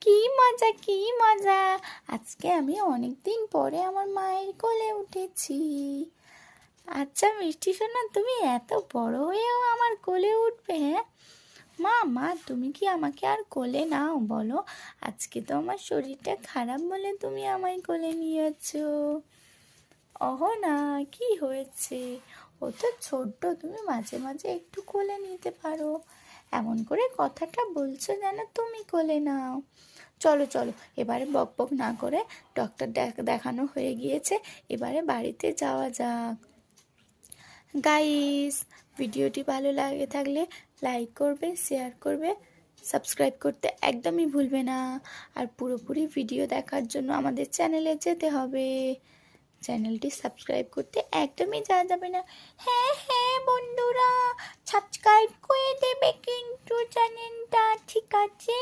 কি মজা কি মজা! আজকে আমি অনেক দিন পরে আমার মায়ের কোলে উঠেছি। আচ্ছা মিষ্টি সোনা, তুমি এত বড় হয়েও আমার কোলে উঠবে? হ্যাঁ মা, মা তুমি কি আমাকে আর কোলে নাও বলো? আজকে তো আমার শরীরটা খারাপ বলে তুমি আমায় কোলে নিয়েছো। না, কি হয়েছে? ও তো ছোট্ট, তুমি মাঝে মাঝে একটু কোলে নিতে পারো। এমন করে কথাটা বলছো যেন তুমি কোলে নাও। চলো চলো, এবারে বক বক না করে ডক্টর দেখানো হয়ে গিয়েছে, এবারে বাড়িতে যাওয়া যাক। গাইস, ভিডিওটি ভালো লাগে থাকলে লাইক করবে, শেয়ার করবে, সাবস্ক্রাইব করতে একদমই ভুলবে না। আর পুরোপুরি ভিডিও দেখার জন্য আমাদের চ্যানেলে যেতে হবে। চ্যানেলটি সাবস্ক্রাইব করতে একদমই যাওয়া যাবে না। হ্যাঁ হ্যাঁ বন্ধুরা, সাবস্ক্রাইব করে দেবে কিন্তু চ্যানেলটা, ঠিক আছে?